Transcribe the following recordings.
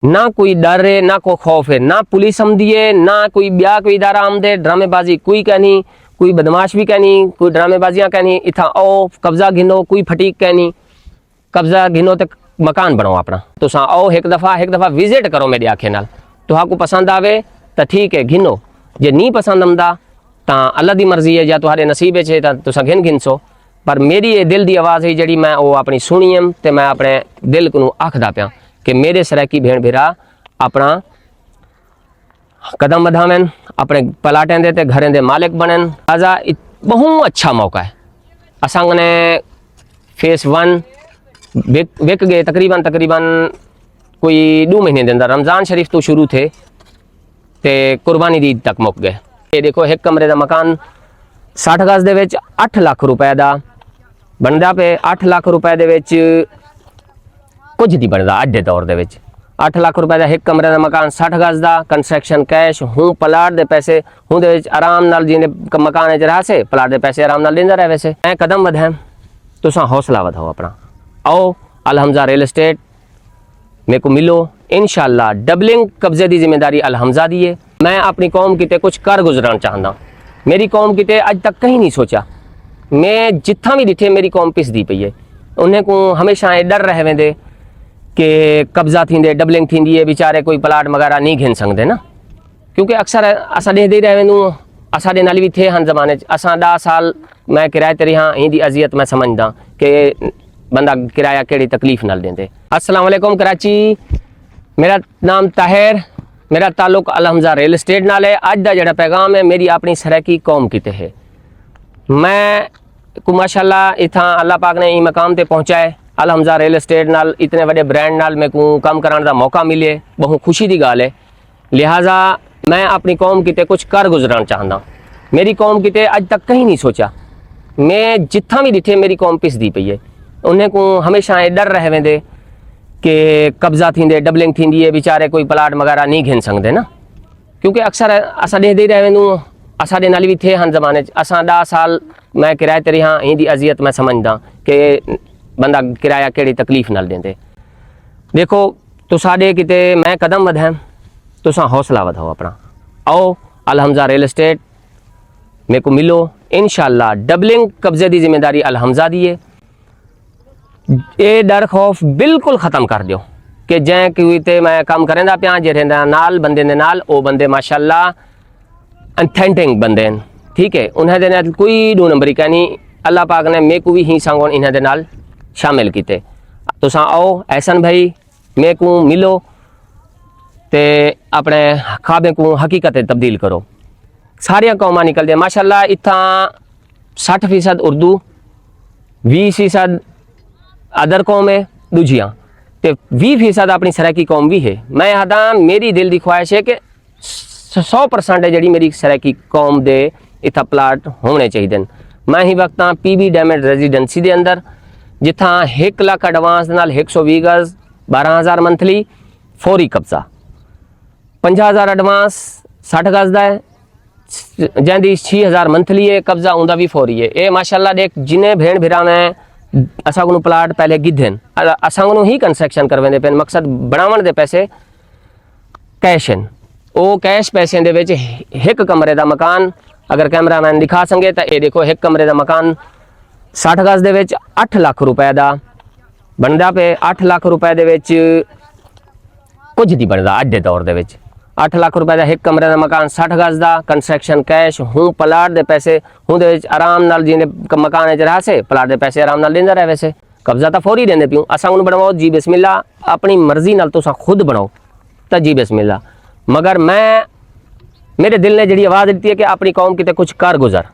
ना कोई डर है ना कोई खौफ है, ना पुलिस आमदी है ना कोई ब्या कोई इदारा आमदे। ड्रामेबाजी कोई कहनी, कोई बदमाश भी कहनी, कोई ड्रामेबाजियाँ कहनी, इतना आओ कब्जा घिनो, कोई फटीक कहनी कब्जा घिनो तो मकान बनाओ अपना। तुसा आओ एक दफ़ा विजिट करो मेरे आखे नाल, तुहाकू पसंद आवे तो ठीक है घिनो, जे नहीं पसंद आमदा तो अल्लाह दी मर्जी है, या तुम्हारे नसीबे च तो तुसा घिन सो। पर मेरी ये दिल की आवाज़ है जी मैं वो अपनी सुनी है, तो मैं अपने दिल को आखदा पाया कि मेरे सराकी भेण भेरा अपना कदम बढ़ावन, अपने प्लाटें दे घरें दे मालिक बनन। आजा बहुत अच्छा मौका है। असांने फेस 1 विक गए तकरीबन कोई 2 महीने के अंदर, रमज़ान शरीफ तो शुरू थे ते कुर्बानी दी ईद तक मुक गए। ये देखो एक कमरे का मकान 60 गज दे विच 8 लाख रुपए का बनता पे। 8 लाख रुपए दे विच कुछ नहीं बनता अज के दौर दे 8 लाख रुपए का एक कमरे का मकान 60 गज का कंस्ट्रक्शन कैश हूँ प्लाट के पैसे हूँ आराम नाल जिन्हें मकान च रहा से प्लाट के पैसे आराम नाल लेंदा रहे। वैसे मैं कदम बढ़ाएं तुसा हौसला बढ़ाओ अपना, आओ अलहमजा रियल एस्टेट मेरे को मिलो, इंशाल्लाह डबलिंग कब्जे की जिम्मेदारी अलहमजा दी है। मैं अपनी कौम किते कुछ कर गुजरना चाहता, मेरी कौम किते अज तक कहीं नहीं सोचा। मैं जिथा भी डिठे मेरी कौम पिसदी पई है, उन्हें को हमेशा ये डर रह वेंदे कि कब्जा थींदे डबलिंग थींदी है, बेचारे कोई प्लाट वगैरह नहीं घिन सकते ना, क्योंकि अक्सर असां ॾेंदे ही रह वेंदूं। असां नाल भी थे हन ज़माने असां 10 साल मैं किराए ते रहा, इंदी अजियत मैं समझदा कि बंदा किराया केड़ी तकलीफ नाल देंदे। अस्सलाम वालेकुम कराची, मेरा नाम ताहिर, मेरा ताल्लुक अलहमजा रियल एस्टेट नाल है। अज का जो पैगाम है मेरी अपनी सराकी कौम किते है। मैं को माशाल्लाह इतना अल्लाह पाक ने ई मकाम ते पहुँचाए। अलहमजा रियल एस्टेट नाल इतने बड़े ब्रांड नाल मैं को काम कराने का मौका मिले, बहुत खुशी की गाल है। लिहाजा मैं अपनी कौम किते कुछ कर गुजरना चाहता। मेरी कौम किते अज तक कहीं नहीं सोचा। मैं जिथा भी डिठे मेरी कौम पिसदी पई है, उन्हें को हमेशा ये डर रह वेंदे कि कब्जा थींदे डबलिंग थींदी है, बेचारे कोई प्लाट वगैरह नहीं घिन सकते ना, क्योंकि अक्सर असां ॾेंदे ही रह वेंदूं। असां नाल भी थे हन ज़माने असां 10 साल मैं किराए ते रहा, इंदी अजियत मैं समझदा कि बंदा किराया केड़ी तकलीफ नाल देंदे। देखो तुसाडे किते मैं कदम बढ़ाएं तुसा हौसला बढ़ाओ अपना, आओ अलहमजा रियल एस्टेट मेरे को मिलो, इंशाल्लाह डबलिंग कब्जे की जिम्मेदारी अलहमजा दी है। ये डर खौफ बिल्कुल ख़त्म कर दियो कि जै कोई ते मैं काम करेंदा पिया जेरे नाल बंदे दे नाल ओ बंदे माशाल्लाह अथेंटिक बंदे हैं, ठीक है। उन्हें दे नाल कोई 2 नंबरी कहनी। अल्लाह पाक ने मेरे को भी ही संगोन इन्हें दे नाल शामिल किते। तुसा आओ एहसन भाई मेरे को मिलो ते अपने ख्वाबे को हकीकत तब्दील करो। सारिया कौमां निकल दे माशाल्लाह। इतना 60% उर्दू, 20% अदर कौम है दूजियाँ, तो 20% अपनी सराकी कौम भी है। मैं आदा मेरी दिल की ख्वाहिश है कि 100% है जी मेरी सराकी कौम दे इतना प्लाट होने चाहिए। मैं ही वक्त PB डायमंड रेजिडेंसी के अंदर जिथा 1 लाख एडवांस नाल 120 गज 12,000 मंथली फौरी कब्जा, 50,000 एडवांस 60 गज का है, जैंदी 6,000 मंथली है कब्जा उनका भी फौरी है। ये माशाल्लाह देख जिन्हें भेड़ भिरा में असा को प्लाट पहले गिद्धन असा को ही कंस्ट्रक्शन करवाते पे, मकसद बनावन दे पैसे कैश हैं। वो कैश पैसे दे विच 1 कमरे का मकान अगर कैमरामैन दिखा सके तो ये देखो 1 कमरे का मकान 60 गज दे विच 8 लाख रुपए का बनता पे। 8 लाख रुपए दे विच कुछ नहीं बनता अज के दौर दे 8 लाख रुपए का 1 कमरे का मकान 60 गज का कंस्ट्रक्शन कैश हूँ प्लाट के पैसे हूँ आराम नाल जिन्हें मकान च रहा से प्लाट के पैसे आराम नाल लेंदा रहे। वैसे कब्जा तो फौरी देंदे पियूँ। असा उन्हें बनवाओ जी बिस्मिल्ला, अपनी मर्जी नाल तुसा खुद बनाओ तो जी बिस्मिल्ला। मगर मैं मेरे दिल ने जी आवाज़ दी है कि अपनी कौम किते कुछ कर गुजर,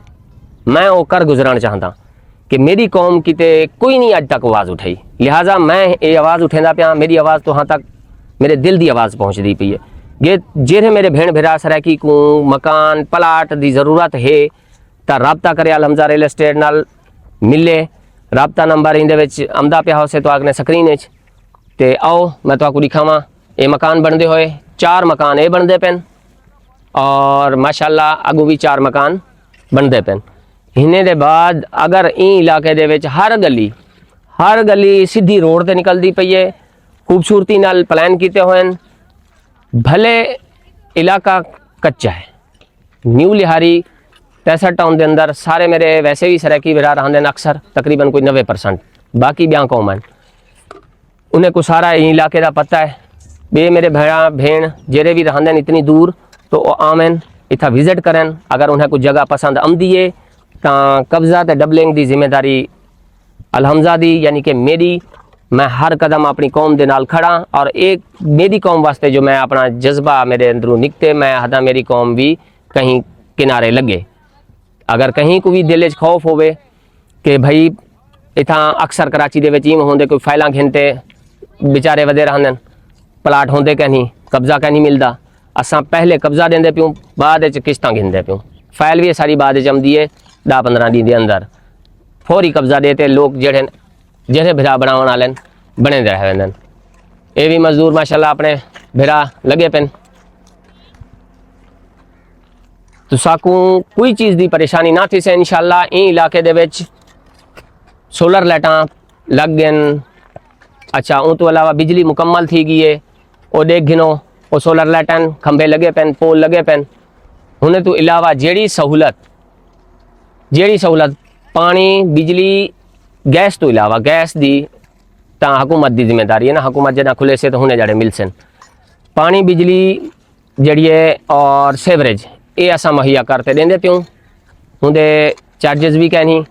मैं वो कर गुजरना चाहता कि मेरी कौम किते कोई नहीं अज तक आवाज़ उठाई। लिहाजा मैं ये आवाज़ उठेंदा पिया, मेरी आवाज़ तो हाँ तक मेरे दिल की आवाज़ पहुँचती पई है। ये जेरे मेरे भेड़ भेरा सराकी को मकान प्लाट की ज़रूरत है तो रबता करे अलहमजा रियल एस्टेट नाल मिले। रबता नंबर इंदे आमदा पिया हो से तो आगने स्क्रीन ते आओ मैं तो दिखावा। ये मकान बनते हुए 4 मकान ये बनते पेन और माशाल्लाह अगू भी 4 मकान बनते पेन। इन्हें दे बाद अगर ई इलाके दे विच हर गली सीधी रोड ते निकलती पई है, खूबसूरती नाल प्लान किए हुए हैं। भले इलाका कच्चा है, न्यू लिहारी 63 टाउन के अंदर सारे मेरे वैसे भी सराकी विरा रहंदे अक्सर तकरीबन कोई 90%, बाकी ॿिया कौम आहिनि उन्हें को सारा इलाके का पता है। बे मेरे भेड़ा भेण जेरे भी रहंदे इतनी दूर तो वो आमें इतना विजिट करें, अगर उन्हें कुछ जगह पसंद आंदी है तो कब्जा ते डबलिंग की जिम्मेदारी अलहमजा दी, यानी कि मेरी, मैं हर कदम अपनी कौम के नाल खड़ा और एक मेरी कौम वास्ते जो मैं अपना जज्बा मेरे अंदरों निकते मैं हदा मेरी कौम भी कहीं किनारे लगे। अगर कहीं को भी दिल खौफ होवे कि भाई इतना अक्सर कराची दे विच इवें होंदे कोई फाइलां घिनते बेचारे वधे रहंदे प्लाट होंदे कहीं कब्जा कहीं मिलता, असां पहले कब्जा देंदे पियूं बाद विच किश्तां घिनदे पियूं, फाइल भी सारी बाद विच आंदी है 10-15 ॾींहं के अंदर फौरी कब्जा देते लोग जेड़े भिरा बनावन वाले बने रह वेंदे। ये भी मजदूर माशाल्लाह अपने भिरा लगे पेन। तुसाकू कोई चीज़ की परेशानी ना थी से इंशाल्लाह इन इलाके दे विच सोलर लाइटां लग गए। अच्छा उन तो अलावा बिजली मुकम्मल थी गई है, वो देख गिनो वो सोलर लाइटां खंबे लगे पेन, पोल लगे पेन। उन्हें तो अलावा जेड़ी सहूलत पानी बिजली गैस तो अलावा गैस दी ता हुकूमत की जिम्मेदारी है ना, हुकूमत जना खुले से तो उन्हें जड़े मिल सन पानी बिजली जड़िए और सेवरेज ये असा मुहैया करते देंदे पियूं। उनके चार्जिस भी कहनी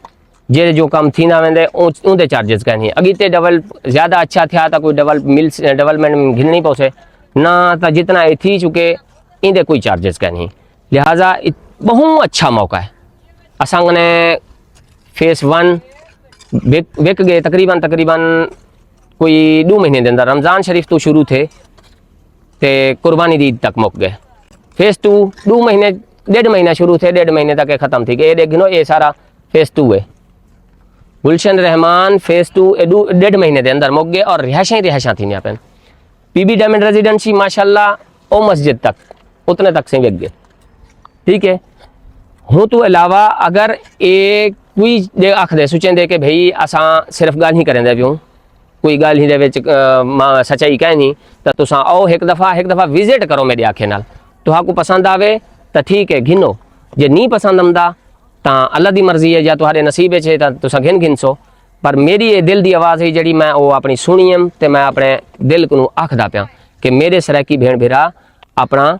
जे जो कम थी ना वेंदे उनके चार्जिस कहनी अगीते डबल ज़्यादा अच्छा थिया तो कोई डेवलपमेंट घिननी पहुँचे ना, तो जितना ये थी चुके इंदे कोई चार्जिस कहनी। लिहाजा बहुत अच्छा मौका है। असांगने फेस 1 विक गए तकरीबन कोई 2 महीने के अंदर, रमज़ान शरीफ तो शुरू थे ते कुर्बानी ईद तक मुक गए। फेस 2 2 महीने 1.5 महीना शुरू थे, 1.5 महीने तक ख़त्म थी गए। ये गिनो ये सारा फेस 2 है। गुलशन रहमान फेस 2 1.5 महीने के अंदर मुक गए और रिहायशा थी यहाँ पे। पीबी डायमंड रेजिडेंसी माशाल्लाह ओ मस्जिद तक उतने तक से विक गए। ठीक है, हूँ तो अलावा अगर एक कोई आखदे सोचेंदे कि भाई असां सिर्फ गाल ही करेंदे पियूं, कोई गाल ही दे विच सच्चाई कहनी तो तुसां आओ एक दफ़ा विजिट करो मेरे आखे नाल, तुहाकू पसंद आवे तो ठीक है घिनो, जे नहीं पसंद आंदा तो अल्लाह की मर्जी है या तुम्हारे नसीबे है तो तुसां घिनसो। पर मेरी ये दिल की आवाज़ है जी मैं वो अपनी सुनी एम तो मैं अपने दिल को आखदा पाया कि मेरे सराकी भेण भिरा अपना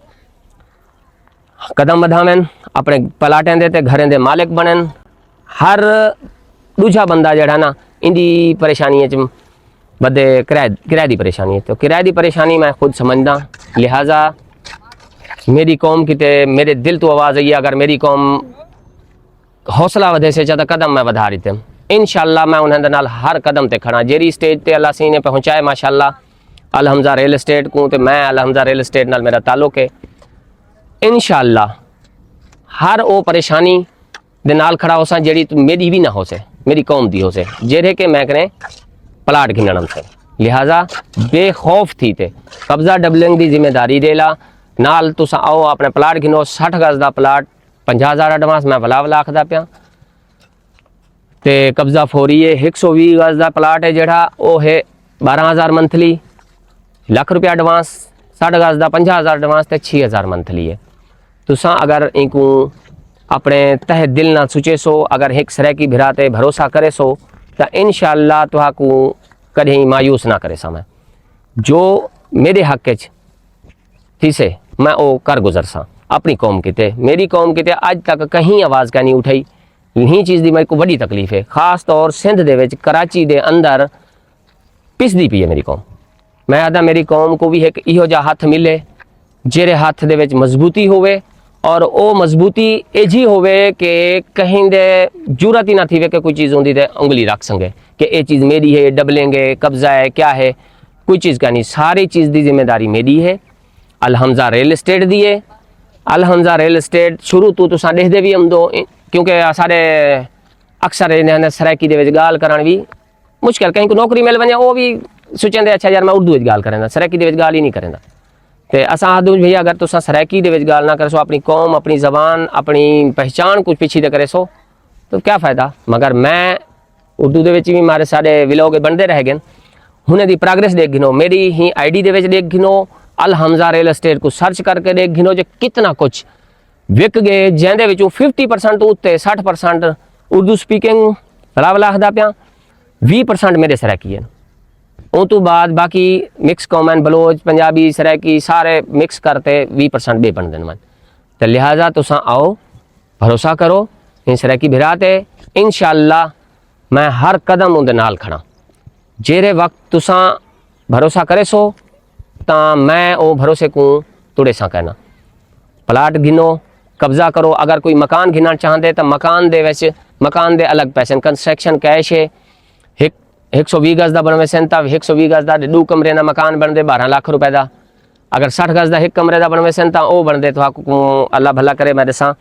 कदम बढ़ावें, अपने प्लाटें दे घरें दे मालिक बनन। हर दूजा बंदा जड़ा ना इंदी परेशानी च बदे किराए की परेशानी है, तो किराए की परेशानी मैं खुद समझदा। लिहाजा मेरी कौम किते मेरे दिल तो आवाज़ आई है, अगर मेरी कौम हौसला वधे से चाहता कदम मैं वधा रही थे इंशाल्लाह मैं उन्हें नाल हर कदम ते खड़ा। जेरी स्टेज ते अल्लाह सी ने पहुँचाए माशाल्लाह अलहमजा रियल एस्टेट को, तो मैं अलहमजा रियल एस्टेट नाल मेरा ताल्लुक है। इंशाल्लाह हर वो परेशानी दे नाल खड़ा हो सा जेड़ी मेरी भी ना हो से, मेरी कौम दी हो से, जेरे के मैं करें प्लाट घिनण से। लिहाजा बेखौफ थी थे कब्जा डबलिंग की जिम्मेदारी देला नाल तुसा आओ अपने प्लाट घिनो। 60 गज का प्लाट 50,000 एडवांस मैं वला आखदा पिया ते कब्जा फौरी है। 120 गज का प्लाट है जड़ा वो है 12,000 मंथली, लाख रुपया एडवांस। 60 गज का 50,000 एडवांस ते 6,000 मंथली है। तुसा अगर इनको अपने तह दिल ना सोचे सो, अगर एक सराकी भिरा ते भरोसा करे सो तो इंशाल्लाह तुहाकू कहीं मायूस ना करे सा। मैं जो मेरे हक थी से मैं वो कर गुजर सा अपनी कौम किते। मेरी कौम किते अज तक कहीं आवाज़ का नहीं उठाई, यही चीज़ की मेरे को बड़ी तकलीफ है। खास तौर सिंध दे विच कराची दे अंदर पिसदी पई है मेरी कौम। मैं आदा मेरी कौम को भी एक इहो जा हथ मिले जेरे हथ दे विच मजबूती होवे और वो मजबूती एजी होवे कि कहीं दे जरूरत ही ना थी कि कोई चीज़ होंगी तो उंगली रख सके कि ये चीज़ मेरी है, डबलेंगे, कब्जा है, क्या है, कोई चीज़ का नहीं। सारी चीज़ की जिम्मेदारी मेरी है। अलहमजा रियल एस्टेट दी है। अलहमजा रियल एस्टेट शुरू तो तुसा देखते भी हम दो, क्योंकि सारे अक्सर इन्हें सराकी दे विच गाल करन भी मुश्किल, कहीं को नौकरी मिल वने वो भी सोचेंदे अच्छा यार मैं उर्दू गाल करेंदा, सराकी दे विच गाल ही नहीं करेंदा। तो असा आदू भैया अगर तुसा सराकी दे विच गाल ना करे सो, अपनी कौम, अपनी जबान, अपनी पहचान कुछ पिछी दे करे सो तो क्या फ़ायदा। मगर मैं उर्दू दे विच भी मारे सारे विलोग बनते रह गए। हुने दी प्रोग्रेस देख गिनो, मेरी ही ID दे विच देख गिनो अल हमज़ा रियल एस्टेट को सर्च करके देख गिनो जो कितना कुछ विक गए, जैसे 50% तो उत्ते 60% उर्दू स्पीकिंग रावला आखदा पिया, 20% मेरे सराकी है। उस तो बाद बाकी मिक्स कॉमन बलोच पंजाबी सराकी सारे मिक्स करते 20% बे बन देन। तो लिहाजा तुसा आओ, भरोसा करो इन सराकी भिराते, इंशाअल्लाह मैं हर कदम उनके नाल खड़ा। जेरे वक्त तुसा भरोसा करे सो ता मैं ओ भरोसे को तुड़े सा कहना। प्लाट गिनो, कब्जा करो। अगर कोई मकान गिनना चाहते तो मकान दे वैसे मकान दे अलग पैसे, कंस्ट्रक्शन कैश है। 120 गज का बनवे सन तो 120 गज का 2 कमरे का मकान बनते 12 लाख रुपए का। अगर 60 गज का 1 कमरे का बनवे सन तो वह बनते तो अल्लाह भला करे मैं दसा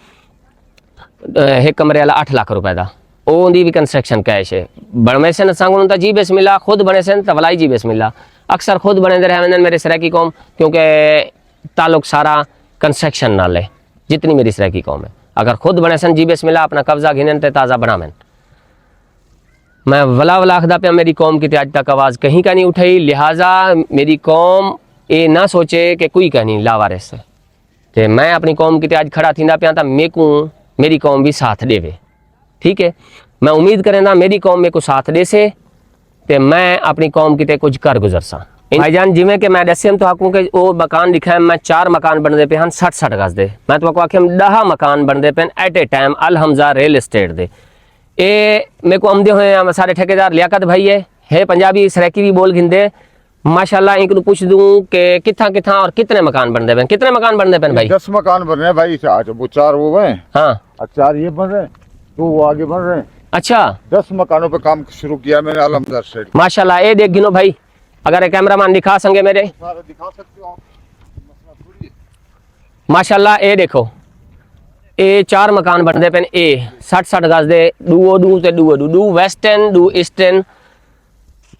1 कमरे वाला 8 लाख रुपए का। उनकी भी कंस्ट्रक्शन कैश है। बनवे सन संग तो जी बिस्मिल्लाह, खुद बने सन तो वलाई जी बिस्मिल्लाह। अक्सर खुद बने रहे मेरे सराकी कौम, क्योंकि ताल्लुक सारा कंस्ट्रक्शन नाल है जितनी मेरी सराकी कौम है। अगर खुद बने सन जी बिस्मिल्लाह अपना कब्जा घिनन ते ताज़ा बनावन। मैं वला वला आखदा पे मेरी कौम की आज तक आवाज़ कहीं का नहीं उठाई। लिहाजा मेरी कौम ये ना सोचे कि कोई कहनी लावारिस है। तो मैं अपनी कौम की आज खड़ा थी पिया तो मेरे को मेरी कौम भी साथ देवे। ठीक है, मैं उम्मीद करें मेरी कौम मेरे को साथ दे से ते मैं अपनी कौम की कुछ कर गुजर सा। भाईजान जिमें कि मैं दस्यम तो आखूँ कि वो मकान लिखा है, मैं 4 मकान बनते पे हैं 60-60 गज दे। मैं तो आखिम 10 मकान बनते पे at a time Al Hamza real estate दे। ये मेरे को आमदे हुए हैं सारे ठेकेदार लियाकत भाई है पंजाबी सराकी भी बोल गिंदे माशाल्लाह। इनको पूछ दूँ कि कितना कितना और कितने मकान बनते पे, कितने मकान बनते पे भाई? 10 मकान बन रहे हैं भाई। वो 4 वो हैं, हाँ 4 ये बन रहे हैं, 2 वो आगे बन रहे हैं। अच्छा, 10 मकानों पे काम शुरू किया मैंने अल हमज़ा एस्टेट। माशाल्लाह। ये देख गिनो भाई, अगर कैमरामैन दिखा संगे मेरे, दिखा सकते हो माशाल्लाह। ये देखो ये 4 मकान बनते पे ए 60-60 गज दे, 2 ते 2 वेस्टर्न 2 ईस्टर्न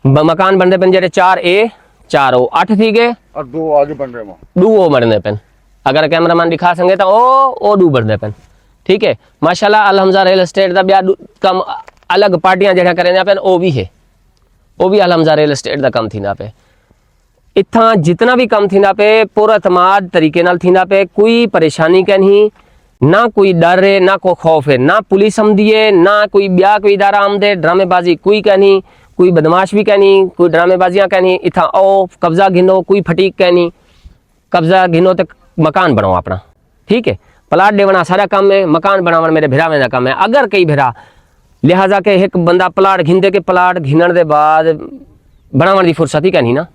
मकान बनते पे जेडे 4 ए 4 ओ 8 थी गए और 2 आगे बन रहे हैं, 2 ओ बनते पे। अगर कैमरामैन दिखा संगे तो ओ 2 बनते पे। ठीक है, माशाल्लाह। अल हमज़ा रियल एस्टेट का ब्याह कम अलग पार्टियां जगह करें पे वो भी है, वो भी अल हमज़ा रियल एस्टेट का कम थी पे। इतना जितना भी कम थी पे पूरा तमाद तरीके नाल थी पे, कोई परेशानी का नहीं, ना कोई डर है ना कोई खौफ है, ना पुलिस आमदी है ना कोई ब्याह कोई इदारा आमदे। ड्रामेबाजी कोई कहनी, कोई बदमाश भी कहनी, कोई ड्रामेबाजियाँ कहनी। इतना आओ कब्जा घिनो, कोई फटीक कहनी, कब्जा घिनो तो मकान बनाओ अपना। ठीक है, प्लाट देवना सारा काम है, मकान बनावन मेरे भिरावे का काम है। अगर कई भिरा लिहाजा के एक बंदा प्लाट घिनते के प्लाट घिनण दे बाद बनावन की फुर्सत ही कहनी ना,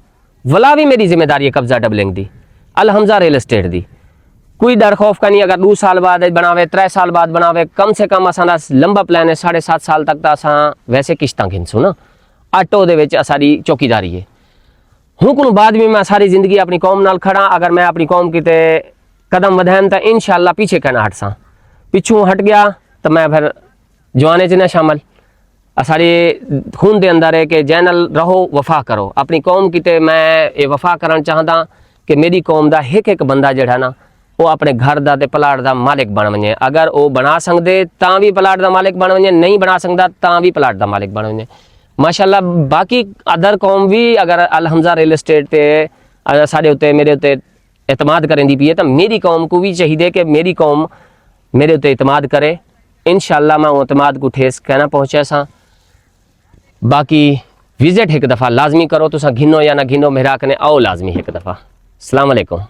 वला भी मेरी जिम्मेदारी है कब्जा डबलिंग दी अल हमज़ा रियल एस्टेट दी। कोई डर खौफ का नहीं। अगर 2 साल बाद बनावे 3 साल बाद बनावे, कम से कम असा लंबा प्लान है 7.5 साल तक तो असा वैसे किश्तां घिनसू ना। आटो दे विच सारी चौकीदारी है। हूँ को बाद भी मैं सारी जिंदगी अपनी कौम नाल खड़ा। अगर मैं अपनी कौम की कदम वधायन तो इंशाअल्लाह पीछे कहना हट सा। पिछू हट गया तो मैं फिर जवाने च ना शामिल। सारी खून के अंदर है कि जैनल रहो वफा करो अपनी कौम की। मैं ये वफा करना चाहता कि मेरी कौम का एक बंदा जड़ा ना वो अपने घर का ते प्लाट का मालिक बन वने। अगर वो बना सकते तो भी प्लाट का मालिक बन वने, नहीं बना सकता तो भी प्लाट का मालिक बन वने माशाल्लाह। बाकी अदर कौम भी अगर अल हमज़ा रियल एस्टेट ते साढ़े उत्ते मेरे उत्ते एतमाद करेंदी पी है तो मेरी कौम को भी चाहिए कि मेरी कौम मेरे उत्ते एतमाद करे। इंशाअल्लाह मैं एतमाद को ठेस कहना पहुँचा सा। बाकी विजिट एक दफ़ा लाजमी करो, तुसा घिनो या ना घिनो मेरा कने आओ लाजमी एक दफ़ा। अस्सलाम वालेकुम।